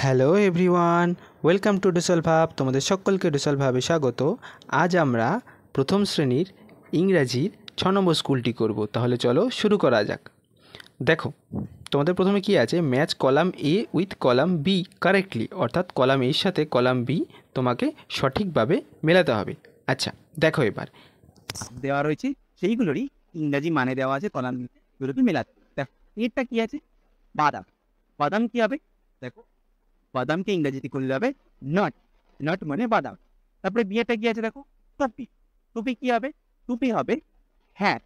Hello everyone, welcome to ডুসেল ভাব। তোমাদের সকলকে ডুসেল ভাবে স্বাগত। আজ আমরা প্রথম শ্রেণীর ইংরাজির 6 নম্বর স্কুলটি করব। তাহলে চলো শুরু করা যাক। দেখো, তোমাদের প্রথমে কি আছে, match column A with column B correctly, অর্থাৎ কলাম এর সাথে কলাম বি তোমাকে সঠিকভাবে মেলাতে হবে। আচ্ছা, দেখো এবার দেওয়া রয়েছে সেইগুলোরই ইংরাজি মানে দেওয়া আছে কলামগুলোকে মেলাতে। দেখো এরটা কি আছে, বাদাম। বাদাম কি হবে, দেখো বাদামকে ইংরাজিতে করলে হবে নট। নট মানে বাদাম। তারপরে বিয়েটা কি আছে, দেখো টুপি। টুপি কি হবে, টুপি হবে হ্যাট।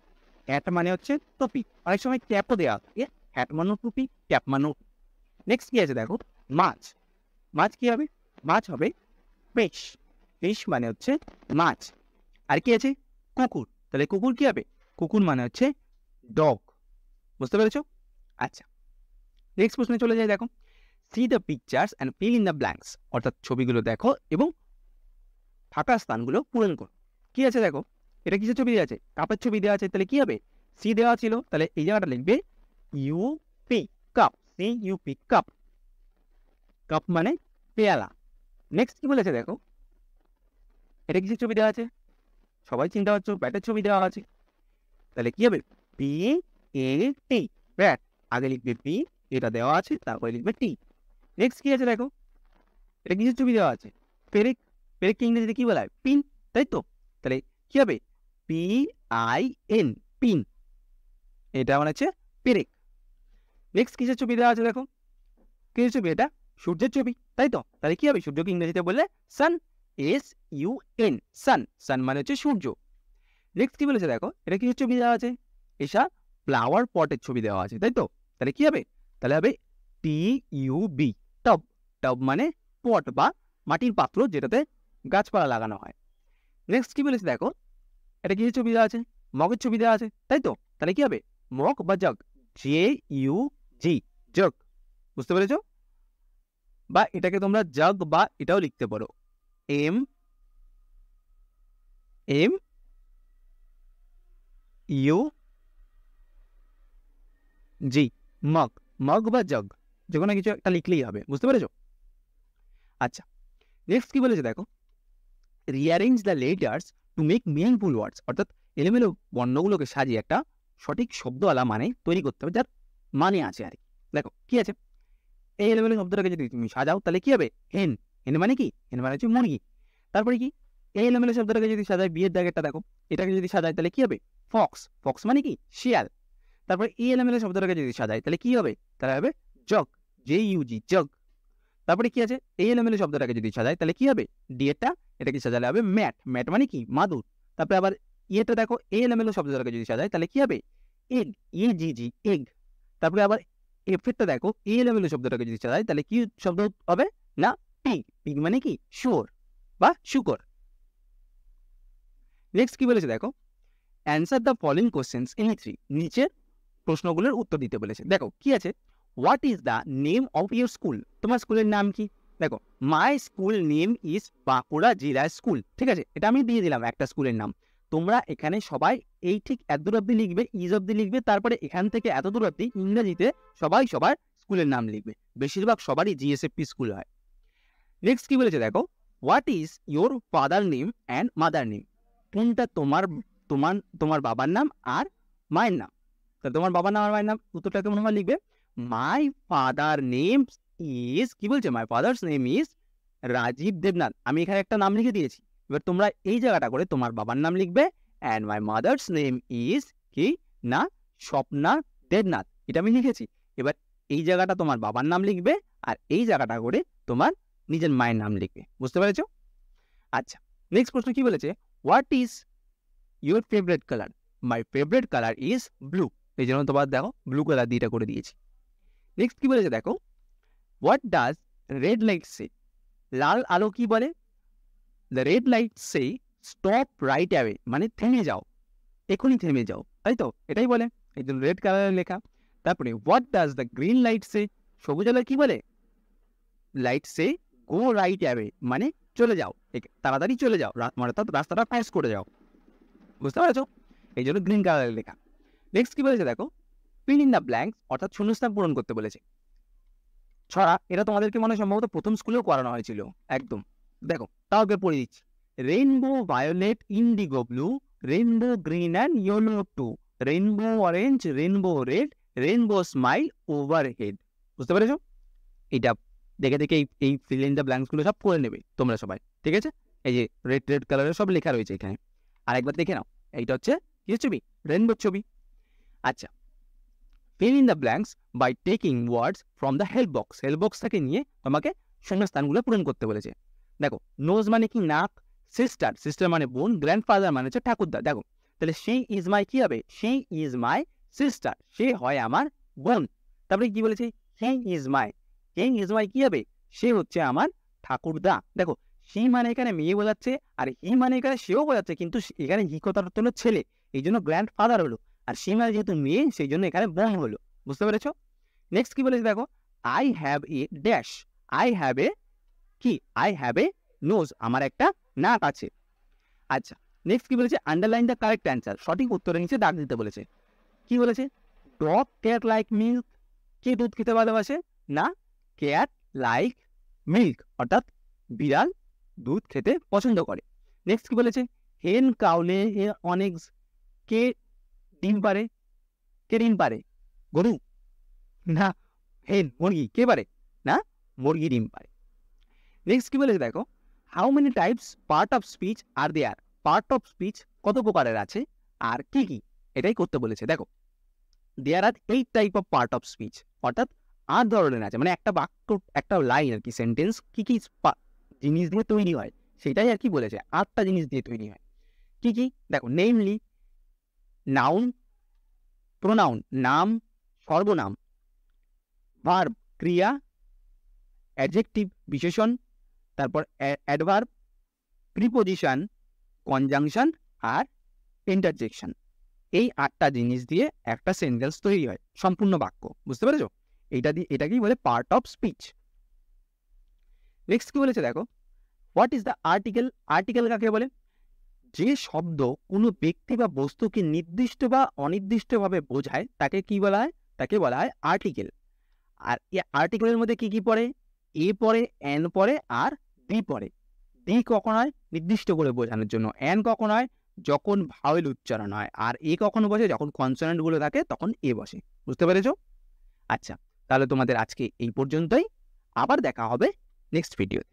হ্যাট মানে হচ্ছে টুপি। অনেক সময় ক্যাপও দেওয়া থাকে, হ্যাট মানো টুপি, ক্যাপ মানো। নেক্সট কি আছে, দেখো মাছ। মাছ কি হবে, মাছ হবে ফিশ। ফিশ মানে হচ্ছে মাছ। আর কি আছে, কুকুর। তাহলে কুকুর কি হবে, কুকুর মানে হচ্ছে ডগ। বুঝতে পেরেছো? আচ্ছা, নেক্সট প্রশ্নে চলে যাই। দেখো C the pictures and fill in the blanks, অর্থাৎ ছবিগুলো দেখো এবং ফাঁকা স্থানগুলো পূরণ করো। কি আছে দেখো, এটা কিসের ছবি দেওয়া আছে, কাপের ছবি দেওয়া আছে। তাহলে কি হবে, সি দেওয়া ছিল, তাহলে এই জায়গাটা লিখবে U P, cup. C U P, cup. Cup মানে পেয়ালা। নেক্সট কি বলেছে দেখো, এটা কিসের ছবি দেওয়া আছে, সবাই চিন্তা করছো, ব্যাটের ছবি দেওয়া আছে। তাহলে কি হবে, পি এ টি, ব্যাট। আগে লিখবে পি, এটা দেওয়া আছে, তারপরে লিখবে টি। নেক্সট কি আছে দেখো, এটা কিসের ছবি দেওয়া আছে, পেরেক। পেরেককে ইংরেজিতে কি বলা হয়, পিন, তাই তো? তাহলে কি হবে, পি আই এন, পিন। এটা মানে হচ্ছে পেরেক। নেক্সট কিসের ছবি দেওয়া আছে দেখো, কিসের ছবি, এটা সূর্যের ছবি, তাই তো? তাহলে কি হবে, সূর্যকে ইংরেজিতে বললে সান, এস ইউ এন, সান। সান মানে হচ্ছে সূর্য। নেক্সট কি বলেছে দেখো, এটা কিসের ছবি দেওয়া আছে, এসা ফ্লাওয়ার পটের ছবি দেওয়া আছে, তাই তো? তাহলে কি হবে, তাহলে হবে টি ইউ বি, টব। টব মানে পট বা মাটির পাত্র, যেটাতে গাছপালা লাগানো হয়। নেক্সট কি বলেছে দেখো, এটা কিসের ছবি দেওয়া আছে, মগের ছবি দেওয়া আছে, তাই তো? তাহলে কি হবে, মগ বা জগ, জে ইউ জি, জগ। বুঝতে পেরেছো? বা এটাকে তোমরা জগ বা এটাও লিখতে পারো, M M U G, mug. Mug বা জগ, যে কোনো কিছু একটা লিখলেই হবে। বুঝতে পেরেছো? আচ্ছা, নেক্সট কি বলেছে দেখো, rearrange the letters to make meaningful ওয়ার্ডস, অর্থাৎ এলোমেলো বর্ণগুলোকে সাজিয়ে একটা সঠিক শব্দওয়ালা মানে তৈরি করতে হবে, যার মানে আছে আর কি। দেখো কি আছে, এই এলোমেলো শব্দটাকে যদি তুমি সাজাও তাহলে কি হবে, হেন। হেন মানে কি, হেন মানে হচ্ছে মুরগি। তারপরে কি, এই এলোমেলো শব্দটাকে যদি সাজাই, বিয়ের দাগেরটা দেখো, এটাকে যদি সাজাই তাহলে কি হবে, ফক্স। ফক্স মানে কি, শিয়াল। তারপরে এই এলোমেলো শব্দটাকে যদি সাজাই তাহলে কি হবে, তাহলে হবে জগ, জে ইউজি, জগ। তারপরে কি আছে, এই এলোমেলো শব্দটাকে যদি সাজাই তাহলে কি হবে, ডিএটা, এটাকে সাজালে হবে ম্যাট। ম্যাট মানে কি, মাদুর। তারপরে আবার ইয়েটা দেখো, এই এলোমেলো শব্দটাকে যদি সাজাই তাহলে কি হবে, এগ, ই জি জি, এগ। তারপরে আবার এফেক্টটা দেখো, এই এলোমেলো শব্দটাকে যদি সাজাই তাহলে কি শব্দ হবে না, পিগ। পিগ মানে কি, শুয়োর বা শুকর। নেক্সট কি বলেছে দেখো, answer the following questions in three, নিচের প্রশ্নগুলোর উত্তর দিতে বলেছে। দেখো কি আছে, what is the name of your school, তোমার স্কুলের নাম কি? দেখো my school name is Bankura জেলা স্কুল। ঠিক আছে, এটা আমি দিয়ে দিলাম একটা স্কুলের নাম। তোমরা এখানে সবাই এই ঠিক এত দূর অব্দি লিখবে, ইজ অব্দি লিখবে, তারপরে এখান থেকে এত দূর অব্দি ইংরেজিতে সবাই সবার স্কুলের নাম লিখবে। বেশিরভাগ সবারই জিএসএফপি স্কুল হয়। নেক্সট কি বলেছে দেখো, what is your father name and mother name, কোনটা তোমার তোমার তোমার বাবার নাম আর মায়ের নাম। তা তোমার বাবার নাম আর মায়ের নাম উত্তরটা কেমন ভাবে লিখবে, মাই ফাদার নেম ইজ, কি বলছে, my father's name is Rajib Debnath. আমি এখানে একটা নাম লিখে দিয়েছি, এবার তোমরা এই জায়গাটা করে তোমার বাবার নাম লিখবে, and my mother's name is কি না, স্বপ্না দেবনাথ। এটা আমি লিখেছি। এবার এই জায়গাটা তোমার বাবার নাম লিখবে, আর এই জায়গাটা করে তোমার নিজের মায়ের নাম লিখবে। বুঝতে পেরেছো? আচ্ছা, নেক্সট প্রশ্ন কি বলেছে, what is your favourite colour, my favourite colour is blue. এই জন্য তোমার দেখো ব্লু কালার দিয়ে এটা করে দিয়েছি। নেক্সট কি বলেছে দেখো, হোয়াট ডাজ রেড লাইট সে, লাল আলো কি বলে, the red light say stop right away, মানে থেমে যাও, এখনই থেমে যাও, তাই তো? এটাই বলে, এই জন্য রেড কালারের লেখা। তারপরে what does the green light say, সবুজ আলো কি বলে, light say go right away, মানে চলে যাও, তাড়াতাড়ি চলে যাও, মানে রাস্তাটা পাস করে যাও। বুঝতে পারছো? এই জন্য গ্রিন কালারের লেখা। নেক্সট কি বলেছে দেখো, ফিল ইন দ্য ব্ল্যাঙ্কস, অর্থাৎ শূন্যস্থান পূরণ করতে বলেছে। ছড়া, এটা তোমাদেরকে মনে হয় সম্ভবত প্রথম স্কুলেও করানো হয়েছিল একদম। দেখো তাও ওকে পড়ে দিচ্ছি। Rainbow violet indigo blue, rainbow green and yellow too, rainbow orange, rainbow red, rainbow smile overhead. বুঝতে পেরেছো? এটা দেখে দেখে এই ফিল ইন দ্য ব্ল্যাঙ্কসগুলো সব করে নেবে তোমরা সবাই, ঠিক আছে? এই যে রেড রেড কালারের সব লেখা রয়েছে এখানে। আর একবার দেখে নাও, এইটা হচ্ছে কি ছবি? রেইনবোর ছবি। আচ্ছা, fill in the blanks by taking words from the help box. help box থেকে নিয়ে তোমাকে শূন্যস্থানগুলো পূরণ করতে বলেছে। দেখো, নোজ মানে কি? নাক। সিস্টার, সিস্টার মানে বোন। গ্র্যান্ডফাদার মানে হচ্ছে ঠাকুরদা। দেখো তাহলে সেই ইজ মাই কি হবে? সেই ইজ মাই সিস্টার, সে হয় আমার বোন। তারপরে কি বলেছে? সেই ইজ মাই, সেই ইজ মাই কি হবে? সে হচ্ছে আমার ঠাকুরদা। দেখো, সেই মানে এখানে মেয়ে বোঝাচ্ছে, আর হি মানে এখানে সেও বোঝাচ্ছে, কিন্তু এখানে হি কথাটা হলো ছেলে, এই জন্য গ্র্যান্ডফাদার হলো। আর সে মানে যেহেতু মেয়ে, সেই জন্য এখানে বোন হলো। বুঝতে পেরেছ? নেক্সট কি বলেছে দেখো, I have a dash. I have a কি? আই হ্যাভ এ নোজ, আমার একটা নাক আছে। আচ্ছা, নেক্সট কি বলেছে? আন্ডারলাইন দ্য কারেক্ট অ্যান্সার, সঠিক উত্তরের নিচে দাগ দিতে বলেছে। কি বলেছে? ডগ ক্যাট লাইক মিল্ক, কে দুধ খেতে ভালোবাসে? না, ক্যাট লাইক মিল্ক, অর্থাৎ বিড়াল দুধ খেতে পছন্দ করে। নেক্সট কি বলেছে? হেন কাউলে অনেক, কে ডিম পারে? কে ডিম পারে? গরু? না, হেন মুরগি। কে পারে? না, মুরগি ডিম পারে। নেক্সট কি বলেছে দেখো, how many types part of speech are there. Part of speech কত প্রকারের আছে আর কি কি, এটাই করতে বলেছে। দেখো, দেয়ার আর 8 type of part of speech, অর্থাৎ 8 ধরনের আছে, মানে একটা বাক্য, একটা লাইন আর কি, সেন্টেন্স কি কি জিনিস দিয়ে তৈরি হয় সেটাই আর কি বলেছে। 8টা জিনিস দিয়ে তৈরি হয়। কি কি? দেখো, নেমলি, নাউন, প্রোনাউন নাম সর্বনাম, ভার্ব ক্রিয়া, অ্যাডজেক্টিভ বিশেষণ, তারপর অ্যাডভার্ব, প্রিপোজিশন, কনজাংশন আর ইন্টারজেকশন। এই 8টা জিনিস দিয়ে একটা সেন্টেন্স তৈরি হয়, সম্পূর্ণ বাক্য। বুঝতে পেরেছো? এটাকেই বলে পার্ট অফ স্পিচ। নেক্সট কি বলেছে দেখো, what is the article. Article কাকে বলে? যে শব্দ কোনো ব্যক্তি বা বস্তুকে নির্দিষ্ট বা অনির্দিষ্টভাবে বোঝায় তাকে কি বলা হয়? তাকে বলা হয় আর্টিকেল। আর এই আর্টিকেলের মধ্যে কি কি পড়ে? এ পড়ে, এন পড়ে আর ডি পড়ে। ডি কখন হয়? নির্দিষ্ট করে বোঝানোর জন্য। এন কখন হয়? যখন ভাওয়েল উচ্চারণ হয়। আর এ কখন বসে? যখন কনসোনেন্ট গুলো থাকে তখন এ বসে। বুঝতে পেরেছো? আচ্ছা, তাহলে তোমাদের আজকে এই পর্যন্তই। আবার দেখা হবে নেক্সট ভিডিওতে।